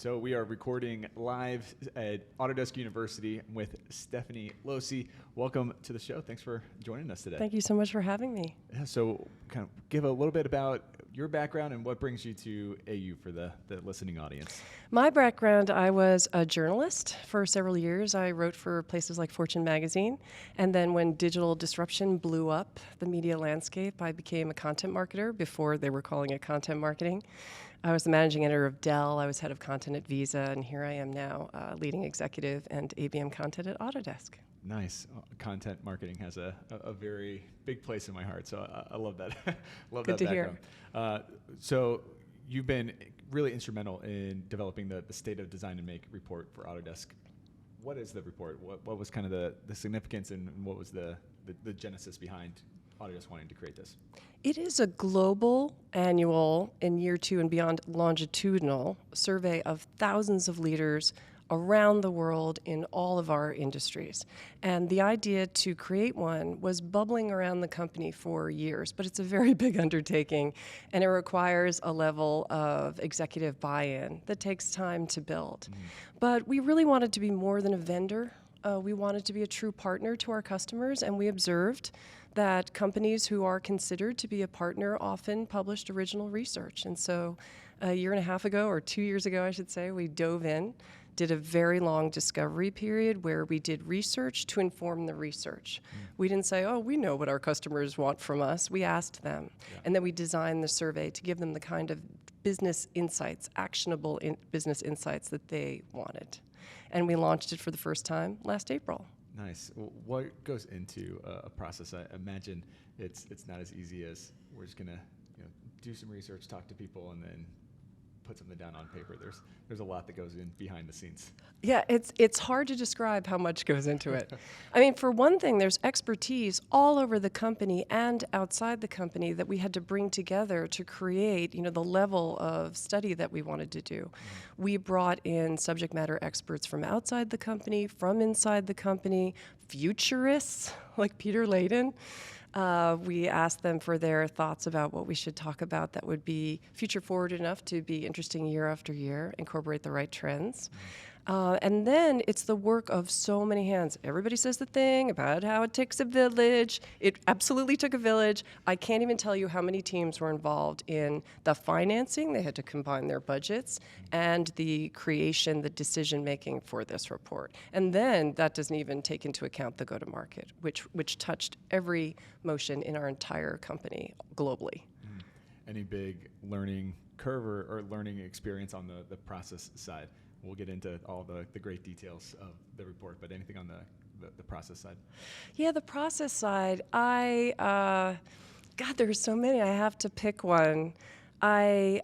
So we are recording live at Autodesk University with Stephanie Losee. Welcome to the show. Thanks for joining us today. Thank you so much for having me. Yeah, so kind of give a little bit about your background and what brings you to AU for the listening audience. My background, I was a journalist for several years. I wrote for places like Fortune magazine. And then when digital disruption blew up the media landscape, I became a content marketer before they were calling it content marketing. I was the managing editor of Dell. I was head of content at Visa. And here I am now, leading executive and ABM content at Autodesk. Nice. Content marketing has a very big place in my heart, so I love that. Love Good that to hear. So you've been really instrumental in developing the State of Design and Make report for Autodesk. What is the report? What was kind of the significance and what was the genesis behind Autodesk wanting to create this? It is a global, annual, in year 2 and beyond, longitudinal survey of thousands of leaders around the world in all of our industries. And the idea to create one was bubbling around the company for years, but it's a very big undertaking, and it requires a level of executive buy-in that takes time to build. But we really wanted to be more than a vendor. We wanted to be a true partner to our customers, and we observed that companies who are considered to be a partner often published original research. And so a year and a half ago, or 2 years ago, I should say, we dove in, did a very long discovery period where we did research to inform the research. We didn't say, oh, we know what our customers want from us. We asked them. Yeah. And then we designed the survey to give them the kind of business insights, actionable business insights that they wanted. And we launched it for the first time last April. Nice. Well, what goes into a process? I imagine it's not as easy as we're just gonna do some research, talk to people, and then put something down on paper. There's a lot that goes in behind the scenes. Yeah, it's hard to describe how much goes into it. I mean, for one thing, there's expertise all over the company and outside the company that we had to bring together to create, the level of study that we wanted to do. We brought in subject matter experts from outside the company, from inside the company, futurists like Peter Layden. We asked them for their thoughts about what we should talk about that would be future forward enough to be interesting year after year, incorporate the right trends. And then it's the work of so many hands. Everybody says the thing about how it takes a village. It absolutely took a village. I can't even tell you how many teams were involved in the financing. They had to combine their budgets and the creation, the decision making for this report. And then that doesn't even take into account the go-to-market, which touched every motion in our entire company globally. Any big learning curve or learning experience on the process side? We'll get into all the great details of the report, but anything on the process side? Yeah, the process side, God, there's so many. I have to pick one. I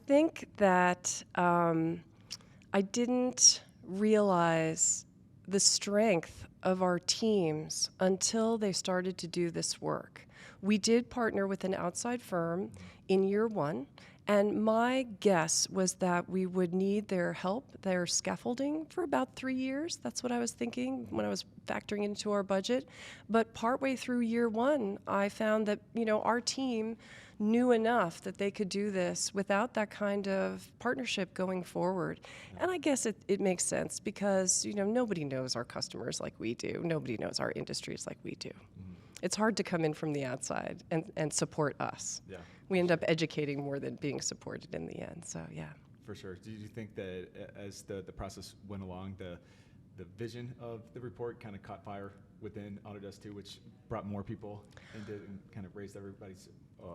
think that I didn't realize the strength of our teams until they started to do this work. We did partner with an outside firm in year 1. And my guess was that we would need their help, their scaffolding, for about 3 years. That's what I was thinking when I was factoring into our budget. But partway through year 1, I found that our team knew enough that they could do this without that kind of partnership going forward. And I guess it makes sense because nobody knows our customers like we do. Nobody knows our industries like we do. It's hard to come in from the outside and support us. Yeah. We end up educating more than being supported in the end, so yeah. For sure. Do you think that as the process went along, the vision of the report kind of caught fire within Autodesk too, which brought more people into and kind of raised everybody's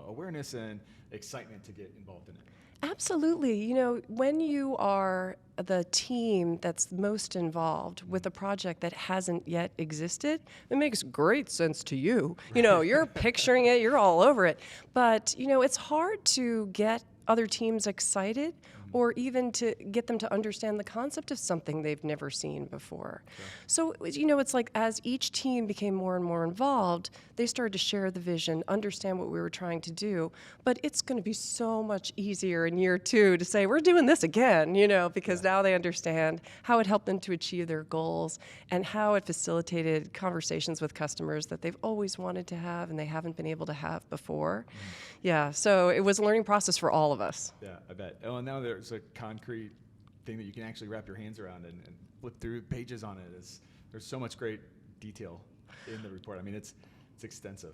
awareness and excitement to get involved in it? Absolutely. When you are the team that's most involved with a project that hasn't yet existed, it makes great sense to you. You're picturing it, you're all over it. But, it's hard to get other teams excited or even to get them to understand the concept of something they've never seen before. Sure. So, it's like as each team became more and more involved, they started to share the vision, understand what we were trying to do. But it's going to be so much easier in year 2 to say, we're doing this again, because now they understand how it helped them to achieve their goals and how it facilitated conversations with customers that they've always wanted to have and they haven't been able to have before. Yeah, so it was a learning process for all of us. Yeah, I bet. Oh, and now there's a concrete thing that you can actually wrap your hands around and flip through pages on it. There's so much great detail in the report. I mean, it's extensive.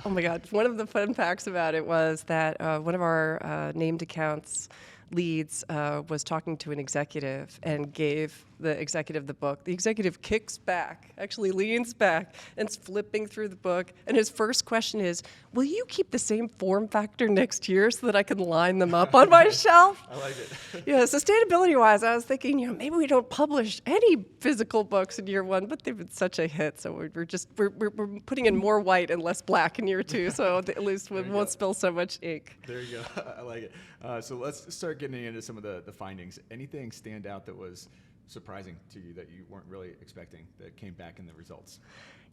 Oh my God. One of the fun facts about it was that one of our named accounts leads was talking to an executive and gave the executive the book. The executive kicks back, actually leans back, and is flipping through the book. And his first question is, will you keep the same form factor next year so that I can line them up on my shelf? I like it. Yeah, sustainability-wise, I was thinking, maybe we don't publish any physical books in year one, but they've been such a hit, so we're putting in more white and less black in year two, so at least we won't spill so much ink. There you go. I like it. So let's start getting into some of the findings. Anything stand out that was surprising to you that you weren't really expecting that came back in the results?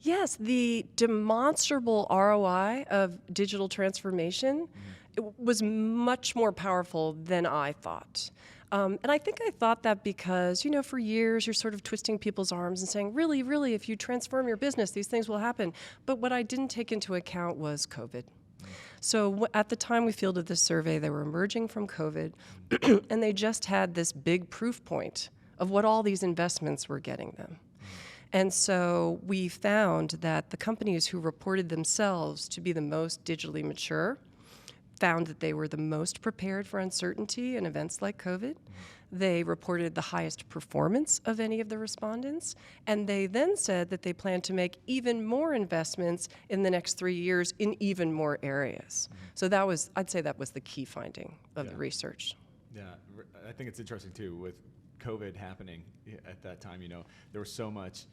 Yes, the demonstrable ROI of digital transformation it was much more powerful than I thought. And I think I thought that because, for years you're sort of twisting people's arms and saying, really, really, if you transform your business, these things will happen. But what I didn't take into account was COVID. So at the time we fielded this survey, they were emerging from COVID, and they just had this big proof point of what all these investments were getting them. And so we found that the companies who reported themselves to be the most digitally mature found that they were the most prepared for uncertainty and events like COVID. They reported the highest performance of any of the respondents, and they then said that they plan to make even more investments in the next 3 years in even more areas. So I'd say that was the key finding of the research. Yeah, I think it's interesting too with COVID happening at that time. There was so much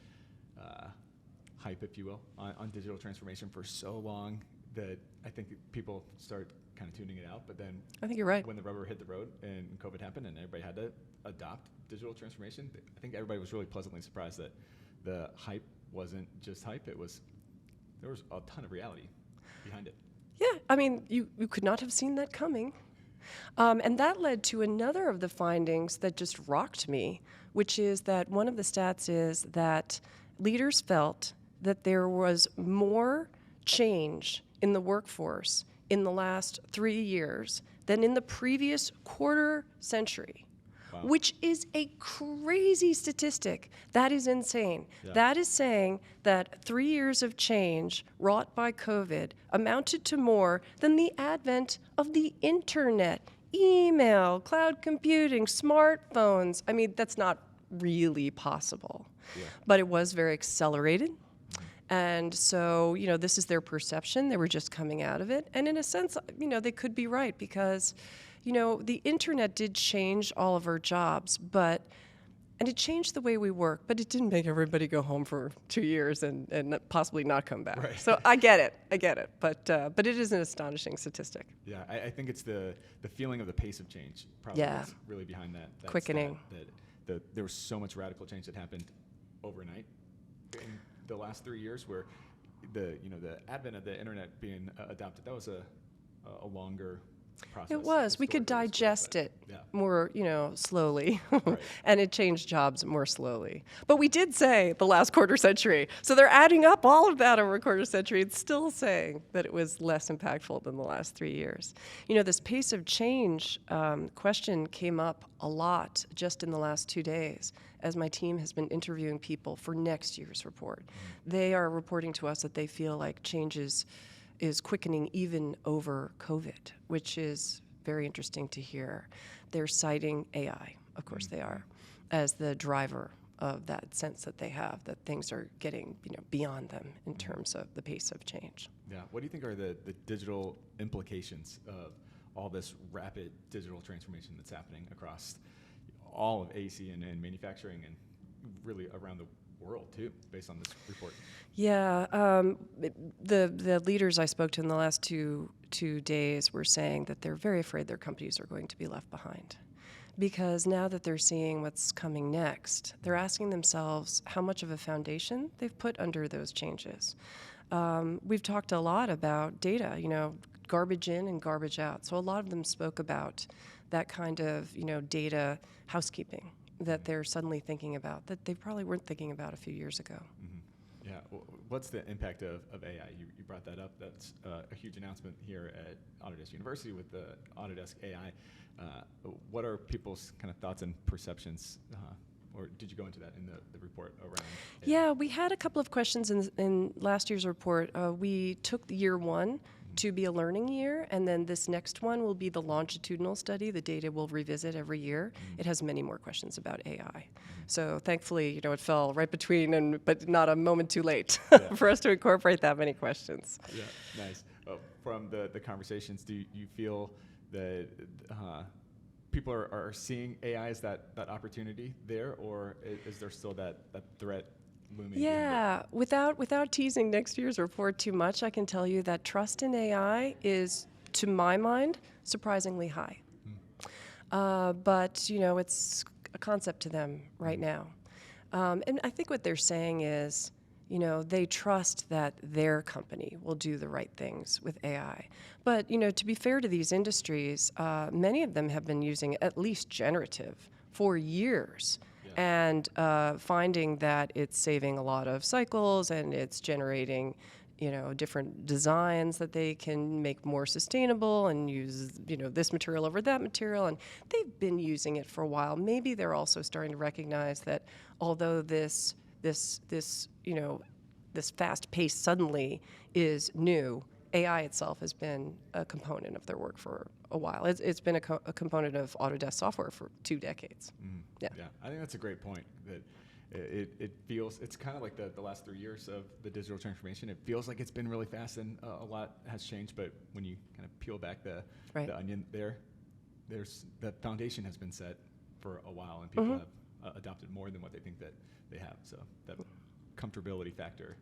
hype, if you will, on digital transformation for so long that I think people start kind of tuning it out. But then I think you're right. When the rubber hit the road and COVID happened and everybody had to adopt digital transformation, I think everybody was really pleasantly surprised that the hype wasn't just hype. There was a ton of reality behind it. Yeah, I mean, you could not have seen that coming. And that led to another of the findings that just rocked me, which is that one of the stats is that leaders felt that there was more change in the workforce in the last 3 years than in the previous quarter century. Wow. Which is a crazy statistic. That is insane. Yeah. That is saying that 3 years of change wrought by COVID amounted to more than the advent of the internet, email, cloud computing, smartphones. I mean, that's not really possible. Yeah. But it was very accelerated. And so, this is their perception. They were just coming out of it. And in a sense, they could be right because, the internet did change all of our jobs, and it changed the way we work, but it didn't make everybody go home for 2 years and possibly not come back. Right. So I get it. But it is an astonishing statistic. Yeah, I think it's the feeling of the pace of change probably is really behind that quickening. That there was so much radical change that happened overnight in the last 3 years, where the advent of the internet being adopted, that was a longer process. It was. We could digest it more, slowly, right. And it changed jobs more slowly. But we did say the last quarter century, so they're adding up all of that over a quarter century. It's still saying that it was less impactful than the last 3 years. This pace of change question came up a lot just in the last 2 days as my team has been interviewing people for next year's report. They are reporting to us that they feel like change is quickening even over COVID, which is very interesting to hear. They're citing AI, of course they are, as the driver of that sense that they have, that things are getting beyond them in terms of the pace of change. Yeah, what do you think are the digital implications of all this rapid digital transformation that's happening across all of AC and manufacturing and really around the world too, based on this report? Yeah, the leaders I spoke to in the last two days were saying that they're very afraid their companies are going to be left behind. Because now that they're seeing what's coming next, they're asking themselves how much of a foundation they've put under those changes. We've talked a lot about data, garbage in and garbage out. So a lot of them spoke about that kind of, data housekeeping that they're suddenly thinking about that they probably weren't thinking about a few years ago. Mm-hmm. Yeah. what's the impact of AI? You brought that up. That's a huge announcement here at Autodesk University with the Autodesk AI. What are people's kind of thoughts and perceptions? Or did you go into that in the report around AI? Yeah, we had a couple of questions in last year's report. We took year one to be a learning year, and then this next one will be the longitudinal study. The data we'll revisit every year. It has many more questions about AI. So thankfully, it fell right between, but not a moment too late for us to incorporate that many questions. Yeah, nice. From the conversations, do you feel that people are seeing AI as that opportunity there, or is there still that threat looming? Yeah, without teasing next year's report too much, I can tell you that trust in AI is, to my mind, surprisingly high. But it's a concept to them right now, and I think what they're saying is, they trust that their company will do the right things with AI. But to be fair to these industries, many of them have been using at least generative for years. And finding that it's saving a lot of cycles and it's generating, different designs that they can make more sustainable and use, this material over that material. And they've been using it for a while. Maybe they're also starting to recognize that although this fast pace suddenly is new, AI itself has been a component of their work for a while. It's been a component of Autodesk software for 2 decades. Yeah, I think that's a great point. That it feels, it's kind of like the last 3 years of the digital transformation. It feels like it's been really fast and a lot has changed. But when you kind of peel back the onion, there's the foundation has been set for a while, and people have adopted more than what they think that they have. So that comfortability factor,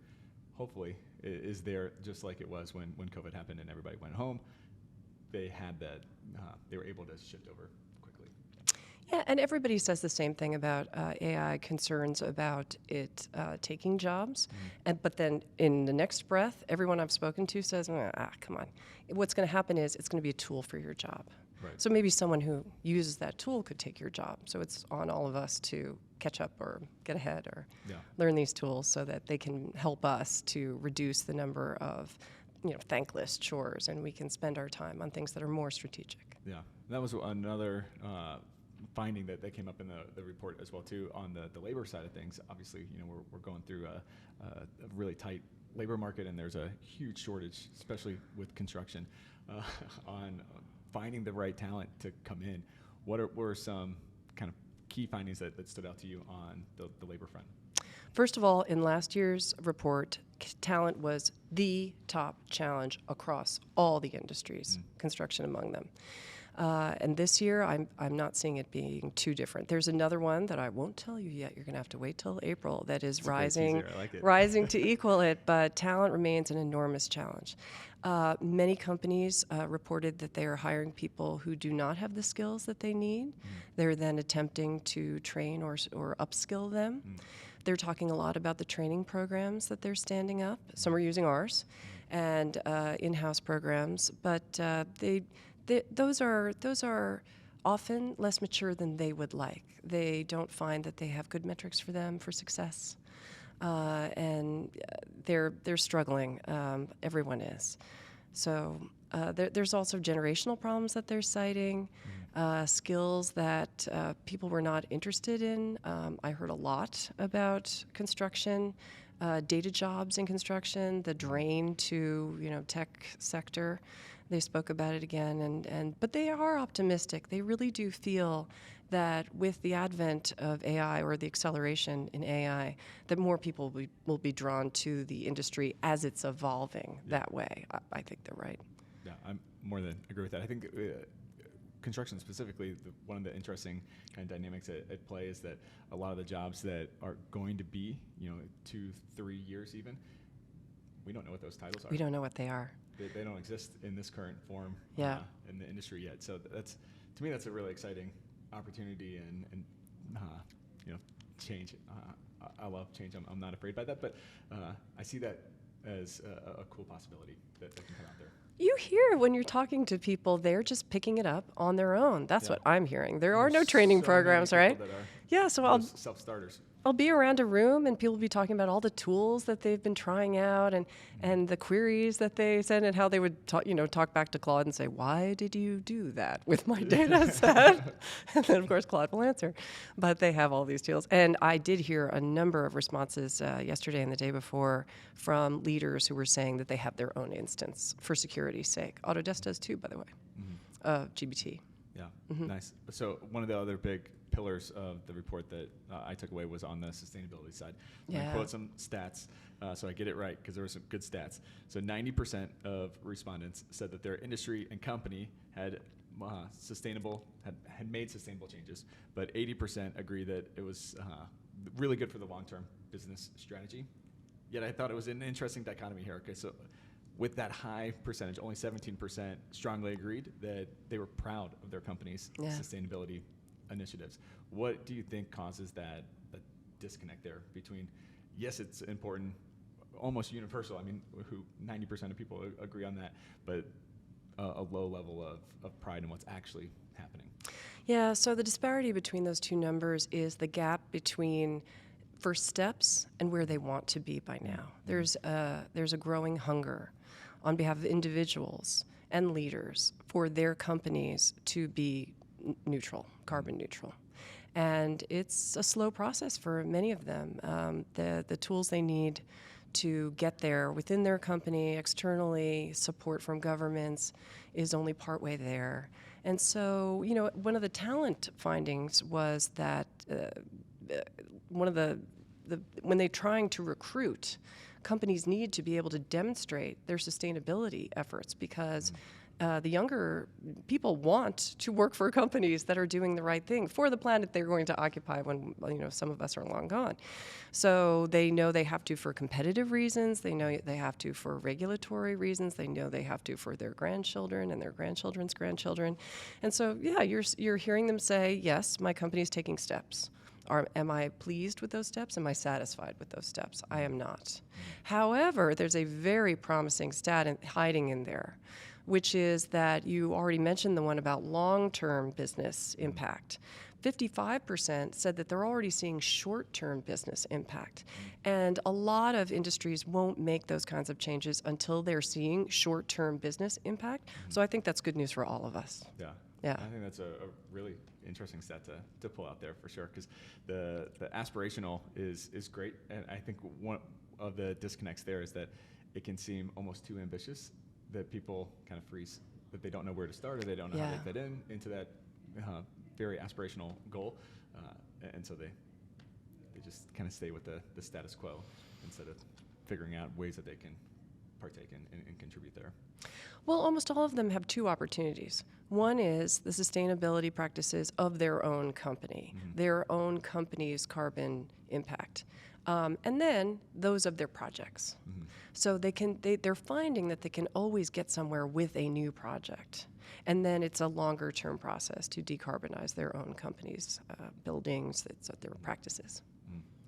hopefully, is there, just like it was when COVID happened and everybody went home. They had that, they were able to shift over quickly. Yeah, and everybody says the same thing about AI, concerns about it taking jobs. But then in the next breath, everyone I've spoken to says, come on. What's going to happen is it's going to be a tool for your job. Right. So maybe someone who uses that tool could take your job. So it's on all of us to catch up or get ahead or learn these tools so that they can help us to reduce the number of thankless chores, and we can spend our time on things that are more strategic. Yeah, that was another finding that came up in the report as well too on the labor side of things. Obviously, we're going through a really tight labor market, and there's a huge shortage, especially with construction, on finding the right talent to come in. What were some kind of key findings that stood out to you on the labor front? First of all, in last year's report, talent was the top challenge across all the industries, construction among them. And this year, I'm not seeing it being too different. There's another one that I won't tell you yet. You're going to have to wait till April. That is rising to equal it, but talent remains an enormous challenge. Many companies reported that they are hiring people who do not have the skills that they need. They're then attempting to train or upskill them. They're talking a lot about the training programs that they're standing up. Some are using ours and in-house programs, but those are often less mature than they would like. They don't find that they have good metrics for them for success, and they're struggling. Everyone is. So there's also generational problems that they're citing, skills that people were not interested in. I heard a lot about construction, data jobs in construction, the drain to tech sector. They spoke about it again, but they are optimistic. They really do feel that with the advent of AI or the acceleration in AI, that more people will be drawn to the industry as it's evolving that way. I think they're right. Yeah, I'm more than agree with that. I think construction specifically, one of the interesting kind of dynamics at play is that a lot of the jobs that are going to be, 2-3 years even, we don't know what those titles are. We don't know what they are. They don't exist in this current form in the industry yet. So to me, that's a really exciting opportunity and change. I love change. I'm not afraid by that, but I see that as a cool possibility that can come out there. You hear when you're talking to people, they're just picking it up on their own. That's what I'm hearing. There are no training programs, right? Yeah, So I'll self-starters. I'll be around a room and people will be talking about all the tools that they've been trying out and the queries that they send and how they would talk back to Claude and say, why did you do that with my data set? And then, of course, Claude will answer. But they have all these tools. And I did hear a number of responses yesterday and the day before from leaders who were saying that they have their own instance for security's sake. Autodesk does too, by the way, GBT. Yeah, nice. So one of the other big pillars of the report that I took away was on the sustainability side. I'm going to quote some stats so I get it right, because there were some good stats. So 90% of respondents said that their industry and company had made sustainable changes, but 80% agree that it was really good for the long-term business strategy. Yet I thought it was an interesting dichotomy here. Okay, so with that high percentage, only 17% strongly agreed that they were proud of their company's sustainability initiatives. What do you think causes that disconnect there between, yes, it's important, almost universal, 90% of people agree on that, but a low level of pride in what's actually happening? Yeah, so the disparity between those two numbers is the gap between first steps and where they want to be by now. There's a growing hunger on behalf of individuals and leaders for their companies to be neutral, carbon neutral. And it's a slow process for many of them. The tools they need to get there within their company, externally, support from governments is only partway there. And so, one of the talent findings was that when they're trying to recruit, companies need to be able to demonstrate their sustainability efforts, because the younger people want to work for companies that are doing the right thing for the planet they're going to occupy when some of us are long gone. So they know they have to for competitive reasons. They know they have to for regulatory reasons. They know they have to for their grandchildren and their grandchildren's grandchildren. And so, yeah, you're hearing them say, yes, my company is taking steps. Am I pleased with those steps? Am I satisfied with those steps? I am not. However, there's a very promising stat hiding in there, which is that you already mentioned the one about long-term business impact. 55% said that they're already seeing short-term business impact. And a lot of industries won't make those kinds of changes until they're seeing short-term business impact. So I think that's good news for all of us. Yeah. I think that's a really interesting stat to pull out there for sure, because the aspirational is great. And I think one of the disconnects there is that it can seem almost too ambitious, that people kind of freeze, that they don't know where to start, or they don't know how they fit into that very aspirational goal. And so they just kind of stay with the status quo instead of figuring out ways that they can partake and contribute there. Well, almost all of them have two opportunities. One is the sustainability practices of their own company, their own company's carbon impact, and then those of their projects. So they're finding that they can always get somewhere with a new project. And then it's a longer term process to decarbonize their own company's buildings, their practices.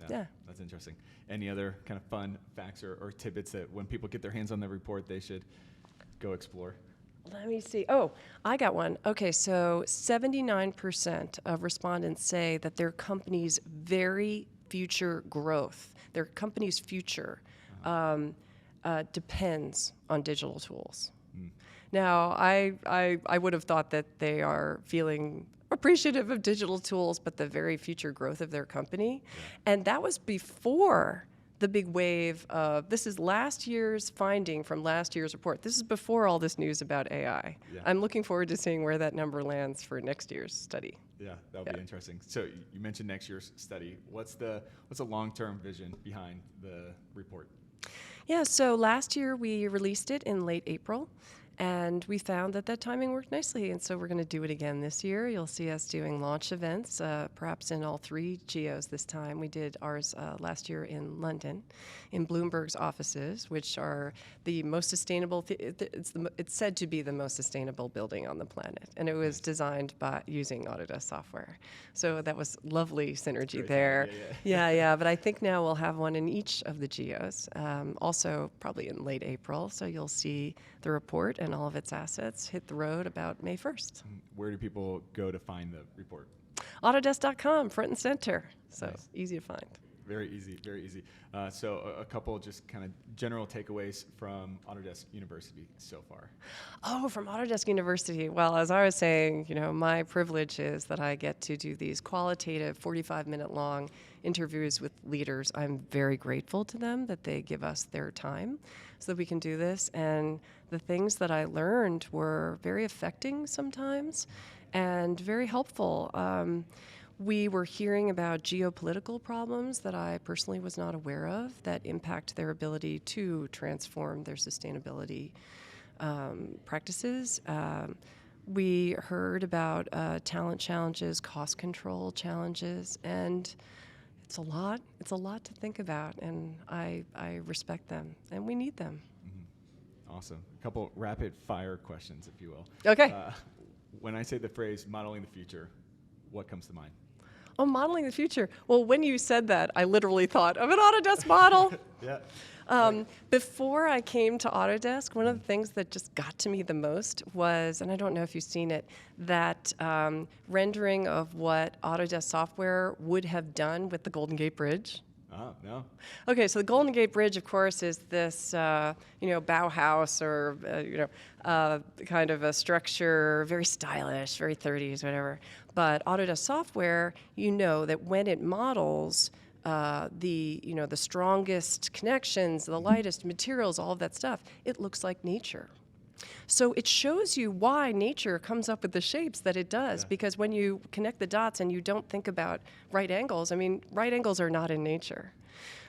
Yeah. That's interesting. Any other kind of fun facts or tidbits that when people get their hands on the report, they should go explore? Let me see. Oh, I got one. Okay, so 79% of respondents say that their company's very future growth, their company's future, depends on digital tools. Now, I would have thought that they are feeling appreciative of digital tools, but the very future growth of their company. And that was before the big wave of, this is last year's finding from last year's report. This is before all this news about AI. I'm looking forward to seeing where that number lands for next year's study. Yeah, that'll be interesting. So you mentioned next year's study. What's the long-term vision behind the report? Yeah, so last year we released it in late April. And we found that timing worked nicely, and so we're going to do it again this year. You'll see us doing launch events, perhaps in all 3 geos this time. We did ours last year in London, in Bloomberg's offices, which are the most sustainable. It's said to be the most sustainable building on the planet, and it was designed by using Autodesk software. So that was lovely synergy there. Yeah. But I think now we'll have one in each of the geos, also probably in late April. So you'll see the report and all of its assets hit the road about May 1st. Where do people go to find the report? Autodesk.com, front and center. So easy to find. Very easy, very easy. So a couple just kind of general takeaways from Autodesk University so far. Oh, from Autodesk University. Well, as I was saying, my privilege is that I get to do these qualitative 45-minute long interviews with leaders. I'm very grateful to them that they give us their time so that we can do this. And the things that I learned were very affecting sometimes and very helpful. We were hearing about geopolitical problems that I personally was not aware of that impact their ability to transform their sustainability practices. We heard about talent challenges, cost control challenges, and it's a lot. It's a lot to think about, and I respect them, and we need them. Mm-hmm. Awesome. A couple rapid fire questions, if you will. Okay. When I say the phrase modeling the future, what comes to mind? Oh, modeling the future. Well, when you said that, I literally thought of an Autodesk model. Yeah. Before I came to Autodesk, one of the things that just got to me the most was, and I don't know if you've seen it, that rendering of what Autodesk software would have done with the Golden Gate Bridge. Oh, no. Okay, so the Golden Gate Bridge, of course, is this, Bauhaus or, kind of a structure, very stylish, very 30s, whatever. But Autodesk software, that when it models the strongest connections, the lightest materials, all of that stuff, it looks like nature. So it shows you why nature comes up with the shapes that it does, because when you connect the dots and you don't think about right angles, right angles are not in nature.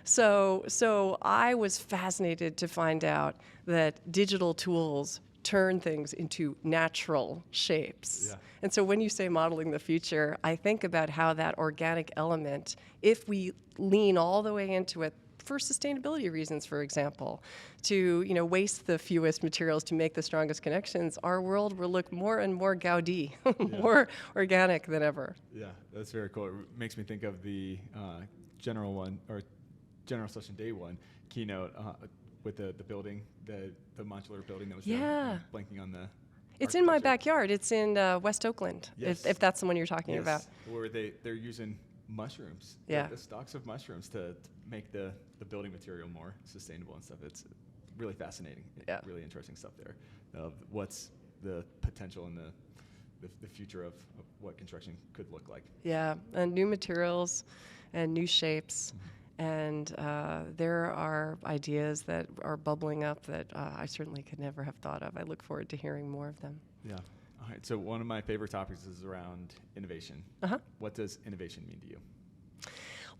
So I was fascinated to find out that digital tools turn things into natural shapes. Yeah. And so when you say modeling the future, I think about how that organic element, if we lean all the way into it, for sustainability reasons, for example, to waste the fewest materials to make the strongest connections, our world will look more and more Gaudi, more organic than ever. Yeah, that's very cool. It makes me think of the general session day one keynote with the building, the modular building that was there, blanking on the. It's in my backyard. It's in West Oakland, yes. if that's the one you're talking about. Where they're using mushrooms, the stalks of mushrooms to make the building material more sustainable and stuff. It's really fascinating, really interesting stuff there. What's the potential and the future of what construction could look like. Yeah, and new materials and new shapes. Mm-hmm. And there are ideas that are bubbling up that I certainly could never have thought of. I look forward to hearing more of them. Yeah. All right. So one of my favorite topics is around innovation. Uh-huh. What does innovation mean to you?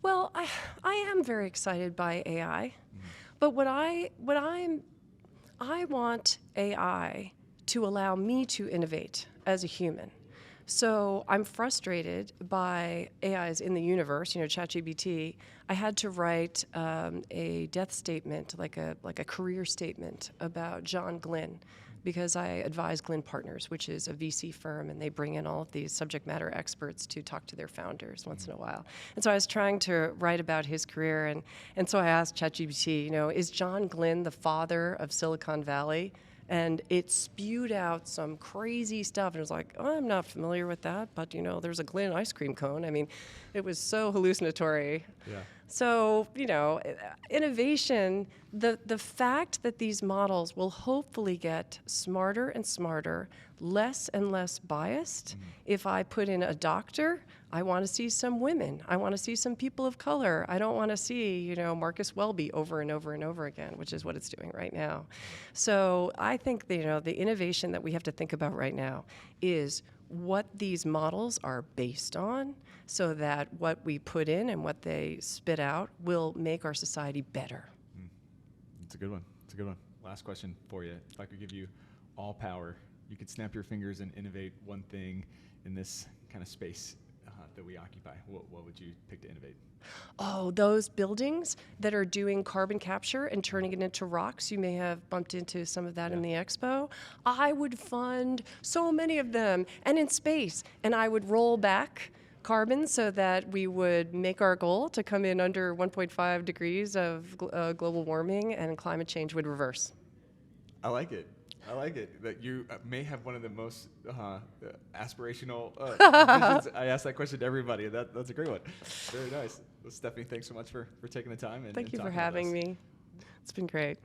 Well, I am very excited by AI, but I want AI to allow me to innovate as a human. So I'm frustrated by AIs in the universe, ChatGPT. I had to write a death statement, like a career statement about John Glynn, because I advise Glynn Partners, which is a VC firm, and they bring in all of these subject matter experts to talk to their founders once in a while. And so I was trying to write about his career, and so I asked ChatGPT, is John Glynn the father of Silicon Valley? And it spewed out some crazy stuff. And it was like, I'm not familiar with that, but there's a Glynn ice cream cone. It was so hallucinatory. Yeah. So, innovation, the fact that these models will hopefully get smarter and smarter, less and less biased. If I put in a doctor, I want to see some women. I want to see some people of color. I don't want to see, Marcus Welby over and over and over again, which is what it's doing right now. So I think, the innovation that we have to think about right now is what these models are based on, so that what we put in and what they spit out will make our society better. It's a good one. Last question for you. If I could give you all power, you could snap your fingers and innovate one thing in this kind of space that we occupy. What would you pick to innovate? Oh, those buildings that are doing carbon capture and turning it into rocks. You may have bumped into some of that in the expo. I would fund so many of them, and in space. And I would roll back carbon so that we would make our goal to come in under 1.5 degrees of global warming, and climate change would reverse. I like it. I like it that you may have one of the most aspirational visions. I ask that question to everybody. That's a great one. Very nice. Well, Stephanie, thanks so much for taking the time. And Thank you for talking with having us. me. It's been great.